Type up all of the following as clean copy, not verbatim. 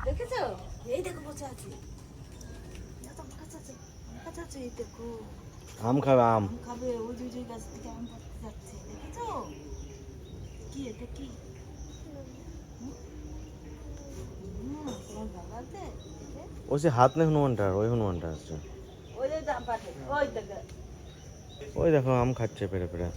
দেখেছো? এই দেখো বসে আছে। এই দেখো আম খাবে, আম খাবে। ওই যে গাছ থেকে আম পড়তে যাচ্ছে, দেখেছো? কি এটা কি? তোমার বাবা আছে? ওই যে হাত নেই হনুমানটার, ওই হনুমানটা আসছে। ওই যে দাম পাঠে, ওই দেখো। ওই দেখো আম খাচ্ছে পেরে পেরে।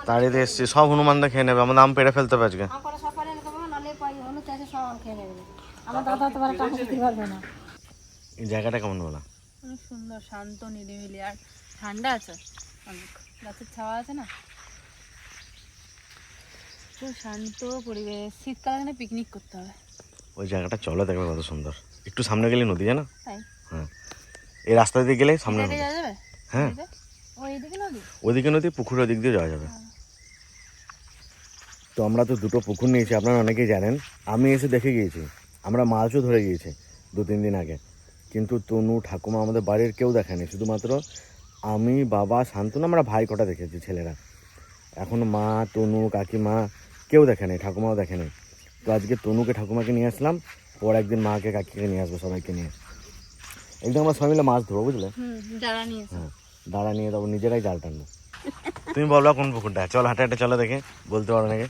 তাড়িয়ে এসছি, সব হনুমানটা খেয়ে নেবে, আমাদের আম পেড়ে ফেলতে হবে আজকে। এই জায়গাটা কেমন বলা? অনেক সুন্দর, শান্ত, নিরিবিলি, আর ঠান্ডা আছে অনেক, গাছের ছাওয়া আছে না, খুব শান্ত পরিবেশ। শীতকালে এখানে পিকনিক করতে হবে। ওই জায়গাটা চলো, দেখবে কত সুন্দর। একটু সামনে গেলে নদী, জানো? তাই? হ্যাঁ, এই রাস্তা দিয়ে গেলে সামনে নদী। যাওয়া যাবে? হ্যাঁ, ওইদিকে নদী, ওইদিকে নদী, পুকুরের দিক দিয়ে যাওয়া যাবে। তো আমরা তো দুটো পুকুর নিয়েছি, আপনারা অনেকেই জানেন। আমি এসে দেখে গিয়েছি, আমরা মাছও ধরে গিয়েছি 2-3 দিন আগে। কিন্তু তনু, ঠাকুমা, আমাদের বাড়ির কেউ দেখেনি। শুধুমাত্র আমি, বাবা, শান্তনু, আমরা ভাই কটা দেখেছি, ছেলেরা। এখন মা, তনু, কাকিমা কেউ দেখেনি, ঠাকুমাও দেখেনি। তো আজকে তনুকে, ঠাকুমাকে নিয়ে আসলাম, পর একদিন মাকে, কাকিকে নিয়ে আসবো, সবাইকে নিয়ে। একদম আমরা সবাই মিলে মাছ ধরবো, বুঝলে? হ্যাঁ, দাঁড়া নিয়ে তখন নিজেরাই জাল টানবো। তুমি বলবা কোন পুকুরটা? চল হাঁটে হাঁটে চলো, দেখে বলতে পারো নাকি।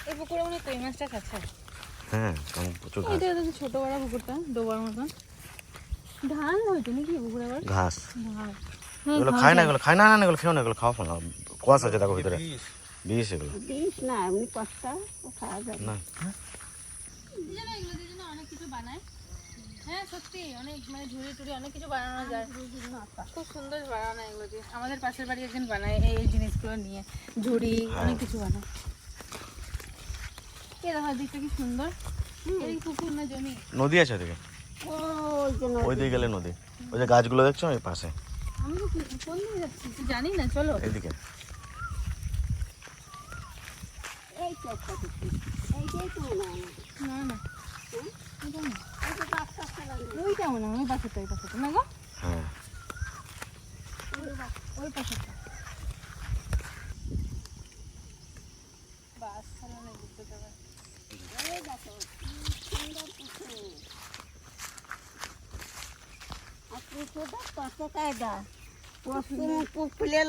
এই পুকুরে মনে কই মাছটা খাচ্ছে। হ্যাঁ, প্রচুর ঘাস। এটা তো ছোট বড় পুকুরটা, ডোবার মতন। ধান হয়েছে নাকি পুকুরে? আবার ঘাস ঘাস। এগুলো খায় না, এগুলো খায় না, এগুলো খেও না, এগুলো খাওয়া ফেলা। কোয়াশ আছে দেখো ভিতরে, বিষ এগুলো। বিষ না, এমনি কষ্টা খাওয়া যাবে না, এগুলো দিয়ে অনেক কিছু বানায়। হ্যাঁ সত্যি, অনেক মানে ঝুড়ি টুড়ি অনেক কিছু বানানো যায়। খুব সুন্দর বানানো এগুলো দিয়ে। আমাদের পাশের বাড়ি একজন বানায় এই জিনিসগুলো নিয়ে, ঝুড়ি অনেক কিছু বানায়। এ দেখো দিকটা কি সুন্দর। এই পুকুর না জমি, নদী আছে ওদিকে, ওই দিকে গেলে নদী। ওই যে গাছগুলো দেখছো ওই পাশে। আমি তো কোন দিকে যাচ্ছি তুই জানি না, চলো এইদিকে। না না ওইটা মনে হয় ওই পাশেরটা, ওই পাশেরটা না গো? হ্যাঁ, ওই পাশেরটা। বাস ছাড়া অনেক ঘুরতে যাবে।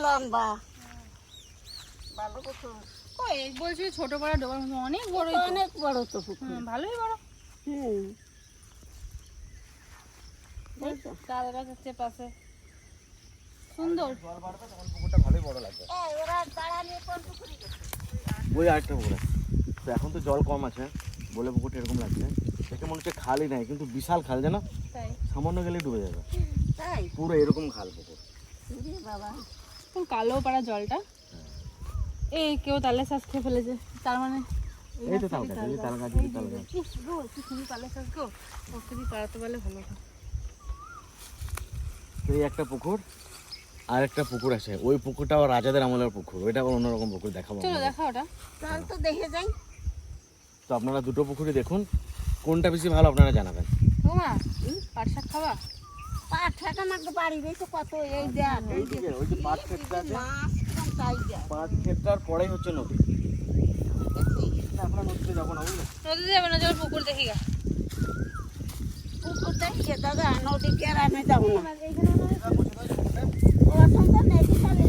লম্বা ভালো পুকুর, ওই বলছি ছোট বড় ডোবার মতো অনেক বড়, অনেক বড় তো পুকুর। ভালোই বড়। তাল গাছ আছে পাশে, সুন্দর। পুকুরটা ভালোই বড় লাগবে। ওই আরেকটা পুকুর আছে। তো এখন তো জল কম আছে বলে পুকুরটা এরকম লাগছে। দেখে মনে হচ্ছে খালই নাই, কিন্তু বিশাল খাল, জানো? তাই? সামান্য গেলে ডুবে যাবে, তাই পুরো এরকম খাল পুকুর। বাবা, খুব কালো পাড়া জলটা। এই কেউ তালের শাঁস খেয়ে ফেলেছে, তার মানে এই তো তাল গাছ, এই তাল গাছ, এই তাল গাছ। গো কি সুন্দর তালের শাঁস গো, ওকে দিয়ে পাড়াতে পারলে ভালো হতো। এই একটা পুকুর, আর একটা পুকুর আছে। ওই পুকুরটা আবার রাজাদের আমলের পুকুর, ওইটা আবার অন্যরকম পুকুর, দেখাবো চলো আপনাদের। দেখা ওটা। চল তো দেখে যাই। তো আপনারা দুটো পুকুরই দেখুন, কোনটা বেশি ভালো আপনারা জানাবেন। তোমা পাট শাক খাবা? পাট শাক আমাকে বাড়ি রয়েছে কত, এই দেখ এইদিকে ওই যে পাট ক্ষেতটা আছে, মাছ কিরম চাই দেখ। পাট ক্ষেতটার পরেই হচ্ছে নদী। আমরা নদীতে যাবো না, বুঝলে? নদীতে যাবে না, চলো পুকুর দেখি গা। পুকুর দেখে দাদা, নদী কেরামে যাবো না। এইখানে ওরকম তো নেই বিশালে।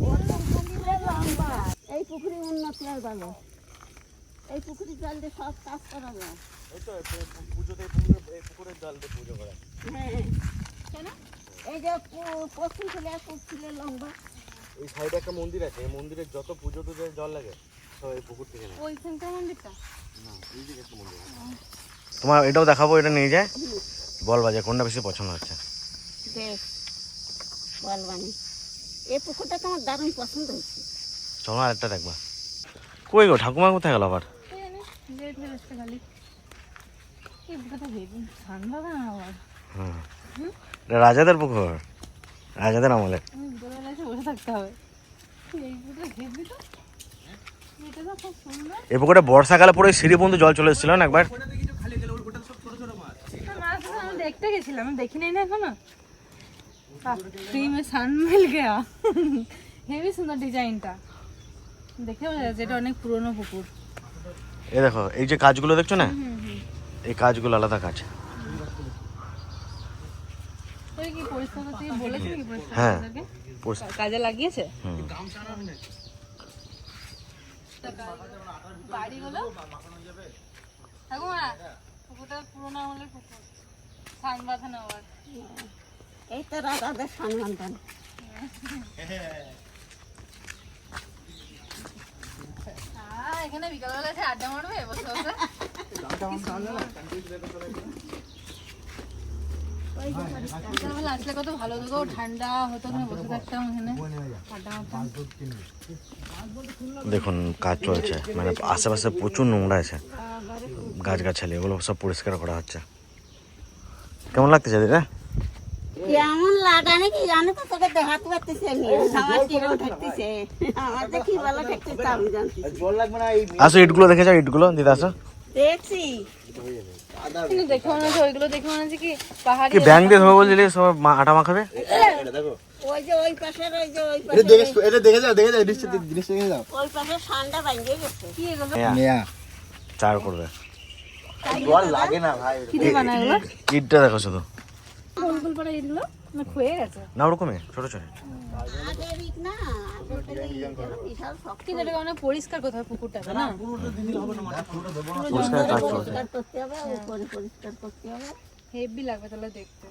ওরকম পুকুরে লম্বা। এই পুকুরে উন্নতি হয় ভালো। এই পুকুরে জল দিয়ে সব কাজ করা যায়। এই তো পুজোতে এই পুকুরের জল দিয়ে পুজো করা। হ্যাঁ, কেন? এই যে পশ্চিম ছেলে পূব ছেলে লম্বা। এই সাইডে একটা মন্দির আছে, এই মন্দিরের যত পুজো টুজো জল লাগে সব এই পুকুর থেকে নেয়। ওইখানকার মন্দিরটা? না, এইদিকে একটা মন্দির আছে। তোমার এটাও দেখাবো, এটা নিয়ে যায়। বল বাজে কোনটা বেশি পছন্দ হচ্ছে? বেশ বলবানি, এই পুকুরটা তো আমার দারুণ পছন্দ হচ্ছে। চলো আরেকটা দেখবা। কই গো ঠাকুমা কোথায় গেল আবার? লেট হয়ে যাচ্ছে খালি। এই পুকুরটা ভেবে ঠান্ডা না আবার। হ্যাঁ, এটা রাজাদের পুকুর, রাজাদের আমলে। আমি বিকেলবেলা এসে বসে থাকতে হবে। এই পুকুরটা ঘেরবি তো? এটা তো খুব সুন্দর। এই পুকুরে বর্ষাকালে পরে সিঁড়ি পর্যন্ত জল চলে এসেছিল না একবার। না, মাছ তো আমি দেখতে গেছিলাম, আমি দেখি নাই না এখনো। फ्री में सन मिल गया। হেভি সুন্দর ডিজাইনটা, দেখে বোঝা যাচ্ছে এটা অনেক পুরনো পুকুর। এই দেখো এই যে কাজগুলো দেখছো না, এই কাজগুলো আলাদা কাজ। ওই কি পরিষ্কার করতে বলেছে কি পরিষ্কার হ্যাঁ, করতে? কাজে লাগিয়েছে বাড়িগুলো। ঠাকুমা, পুকুরটা পুরোনো আমলের পুকুর, সান বাঁধানো আবার। এই তো রাজাদের সম্মান। এখানে বিকালবেলা এসে আড্ডা মারবে বসে বসে। বিকালবেলা আসলে কত ভালো হতো, ঠান্ডা হতো, ওখানে বসে থাকতাম, এখানে আড্ডা মারতাম। দেখুন কাজ চলছে, মানে আশেপাশে প্রচুর নোংরা আছে, গাছগাছালি এগুলো সব পরিষ্কার করা হচ্ছে। কেমন লাগতেছে দিদা? কেমন লাগানি কি জানো তো, তোকে দেখাতে পারতেছি আমি আমার কিরম ঠেকতেছে, আমার যে কি ভালো ঠেকতেছে আমি জানছি। আসো ইটগুলো দেখে যাও, ইটগুলো দিদা আসো। দেখছি কিন্তু দেখে মনে হচ্ছে, ওইগুলো দেখে মনে হচ্ছে কি পাহাড়ি। কি ব্যাংক দিয়ে ধোবে বলছিলি, সব আটা মাখাবে। ওই যে ওই পাশের ওই যে ওই পাশে এটা দেখে যাও জিনিসটা দেখে যাও। ওই পাশে ঠান্ডা ভাঙিয়ে গেছে। কি এগুলো নেয়া চার করবে। জল লাগে না ভাই। কি দিয়ে বানায় এগুলো? ইটটা দেখো শুধু, গোল গোল পাড়া এগুলো না ক্ষয়ে গেছে। না ওরকমই ছোট ছোট। আগের ইট না, আগের থেকে ইট হলো বিশাল শক্ত। কিন্তু এটা অনেক পরিষ্কার কোথাও পুকুরটা না? পরিষ্কার কাজ চলছে। পরিষ্কার করতে হবে, উপরে পরিষ্কার করতে হবে। হেভি লাগবে তাহলে দেখতে,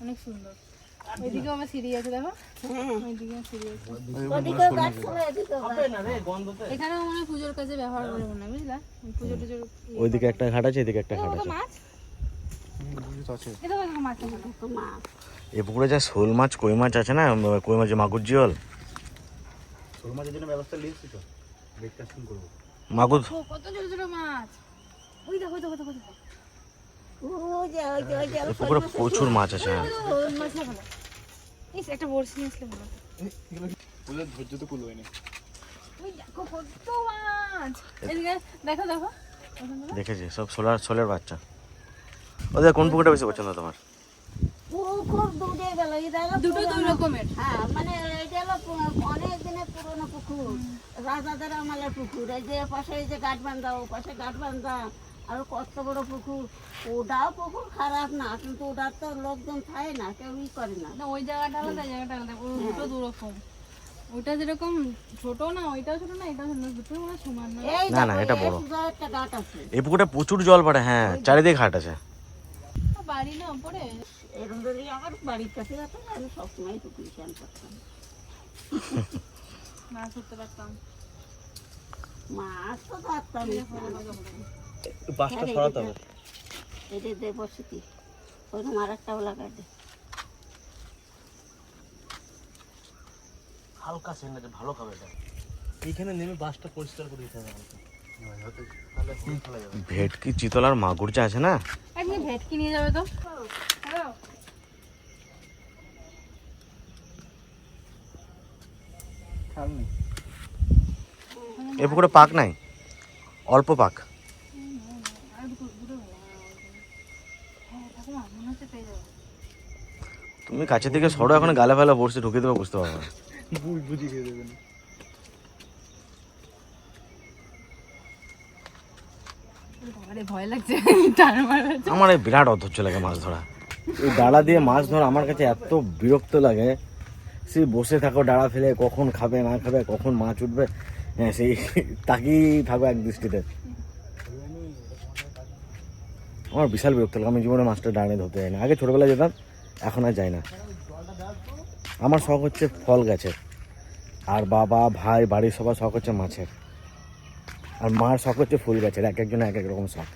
অনেক সুন্দর। ওইদিকেও আমার সিঁড়ি আছে দেখো, হ্যাঁ, ওইদিকে সিঁড়ি আছে। ওদিকেও গাছ ছিল, এদিকেও গাছ। এখানেও মানে পুজোর কাজে ব্যবহার করে মনে হয়, বুঝলা? পুজো টুজোর ওইদিকে একটা ঘাট আছে, এদিকে একটা ঘাট আছে। মাছ, এটা দেখো মাছ আছে। তো মাছ এই পুকুরে যা শোল মাছ কই মাছ আছে না, কই মাছ মাগুর জিওল মাছের জন্য ব্যবস্থা নিয়েছি তো, ব্রেকফাস্ট করবো। মাগুর ও, কত ছোট ছোট মাছ। ওই দেখো, ওই দেখো, ওই দেখো। ওই যে ওই যে ওই যে এই পুকুরে প্রচুর মাছ আছে। হ্যাঁ, ওই মাছ না ভালো। ইস, একটা বড়শি নিয়ে আসলে ভালো। পুরো ধৈর্য তো কুলো হয়নি। ওই দেখো কত মাছ। এদিকে দেখো দেখো। দেখেছি সব সোলের বাচ্চা। ওদের কোন পুকুরটা বেশি পছন্দ তোমার? পুকুর দুধে গেল, এটা হলো দুটো দুই পুরনো। রকমের। হ্যাঁ, মানে এটা হলো অনেক দিনের পুরনো পুকুর, রাজাদের আমলের পুকুর। এই যে পাশে এই যে গাছবান্ধা, ও পাশে গাছবান্ধা, আর কত বড় পুকুর। ওটাও পুকুর খারাপ না, কিন্তু ওটার তো লোকজন খায় না, কেউ ই করে না। না, ওই জায়গাটা আলাদা, এই জায়গাটা আলাদা। দুটো দু রকম। ওইটা যেরকম ছোট না, ওইটাও ছোট না, এটাও ছোট না, দুটো মানে সমান না। এই না, না, দেখো, এটা বড়। এই সুন্দর একটা ঘাট আছে। এই পুকুরটা প্রচুর জল পড়ে। হ্যাঁ, চারিদিকে ঘাট আছে। বাড়ি না ওপরে। এরকম যদি আমার বাড়ির কাছে যেত, আমি সবসময় পুকুরে স্নান করতাম, মাছ ধরতে পারতাম। মাছ তো ধরতাম। বাসটা সরাতে হবে। এটা দে বসতি, ওরকম আর একটা লাগাই দে। হালকা সেন্ট ভালো খাবে এটা। এইখানে নেমে বাসটা পরিষ্কার করে দিতে হবে। ভেটকি চিতল আর মাগুর যা আছে না, একদিন ভেটকি নিয়ে যাবে তো। হ্যালো। এই পুকুরে পাক নাই, অল্প পাক। তুমি কাছের দিকে সরো, এখন গালে ফেলে বসে ঢুকে দেবে, বুঝতে পারবে না। বুঝি খেয়ে দেবেন। আরে ভয় লাগছে, টান মারা। আমার এই বিরাট অধৈর্য লাগে মাছ ধরা। এই ডালা দিয়ে মাছ ধরা আমার কাছে এত বিরক্ত লাগে। সে বসে থাকো ডালা ফেলে, কখন খাবে না খাবে, কখন মাছ উঠবে, হ্যাঁ সেই তাকিয়ে থাকো এক দৃষ্টিতে। আমার বিশাল বিরক্ত লাগে। আমি জীবনে মাছটা ডাঙে ধরতে যাই না। আগে ছোটবেলায় যেতাম, এখন আর যাই না। আমার শখ হচ্ছে ফল গাছের, আর বাবা ভাই বাড়ির সবার শখ হচ্ছে মাছের, আর মার শখ হচ্ছে ফুল গাছের। এক একজন এক এক রকম শখ।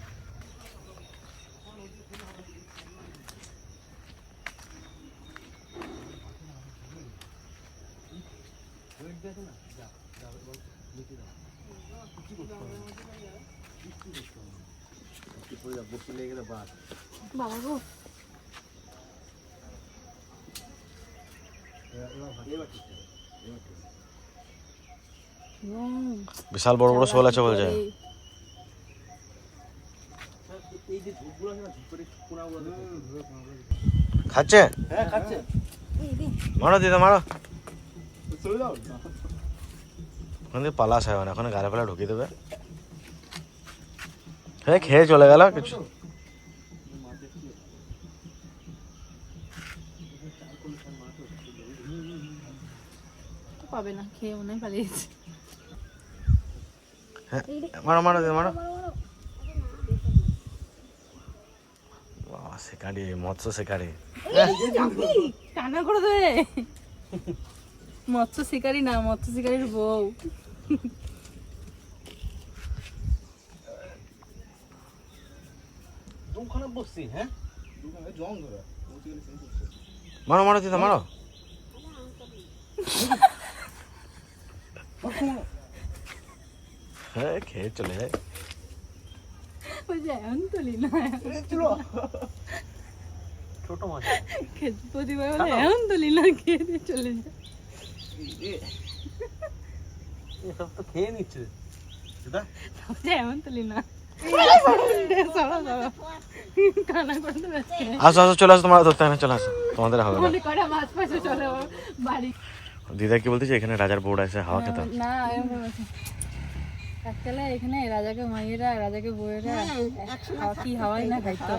বাবা গো, বিশাল বড় বড় শোল আছে বলছে। এই যে ঝুপগুলো আছে না, ঝুপের কোনাগুলো খাচ্ছে? হ্যাঁ খাচ্ছে। মারো দিদা মারো। চলে যাও। ওখান থেকে পালাস হয় না, ওখানে গালে ফেলা ঢুকিয়ে দেবে। হ্যাঁ খেয়ে চলে গেল কিছু। পাবে না, খেয়ে মনে হয় পালিয়েছে। হ্যাঁ মারো মারো দিদা মারো। বাহ, শিকারি, মৎস্য শিকারি। কান্না করে দেবে। মৎস্য শিকারী না, মৎস্য শিকারীর বউ। দোকানে বসছি, হ্যাঁ দোকানে জং ধরে। মারো মারো দিদা মারো। হ্যাঁ খেয়ে চলে যায়। ওই যে এখন তুলি না, ছোট মাছ। প্রতিবার বলে এখন তুলি না, খেয়ে দিয়ে চলে যায়। এসব তো খেয়ে নিচ্ছে সেটা। যে এমন তুলি না, কান্না করে দেবে। আসো আসো চলে আসো, তোমরা ধরতে হয় না, চলে আসো, তোমাদের হবে না। মনে করে মাছ পাশে চলে বাড়ি। দিদা কি বলতেছে এখানে রাজার বউরা এসে হাওয়া খেতাম? না এরকম বলেছে কাকতলা এখানে রাজাকে মাইয়েরা, রাজাকে বউয়েরা কি হাওয়াই না খাইতো।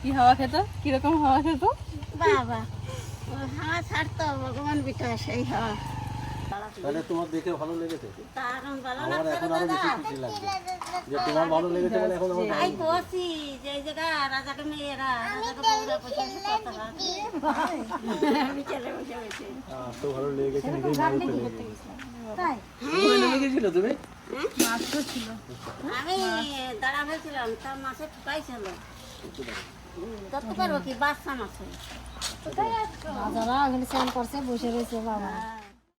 কি হাওয়া খেত, কিরকম হাওয়া খেত? বাবা হাওয়া ছাড়তো ভগবান বিকাশ এই হাওয়া। তাহলে তোমার দেখে ভালো লেগেছে? দারুণ ভালো আমার লাগছে এখন রে আরো বেশি দাদা। খুশি লাগছে যে তোমার ভালো লেগেছে বলে এখন আমার এই বসি যে এই জায়গা রাজাকে মেয়েরা, রাজাকে বউরা বসে বসে কথা বলে। আমি চলে বসে বসে। তো ভালো লেগেছে, নিজেই মারতে লেগেছে। তাই লেগেছিল তুমি? মাছ তো ছিল। আমি দাঁড়া হয়েছিলাম, তার মাছে ঠুকাইছিল। ধরতে পারবো কি বাচ্চা মাছে। রাজারা ওখানে স্নান করছে বসে রয়েছে বাবা।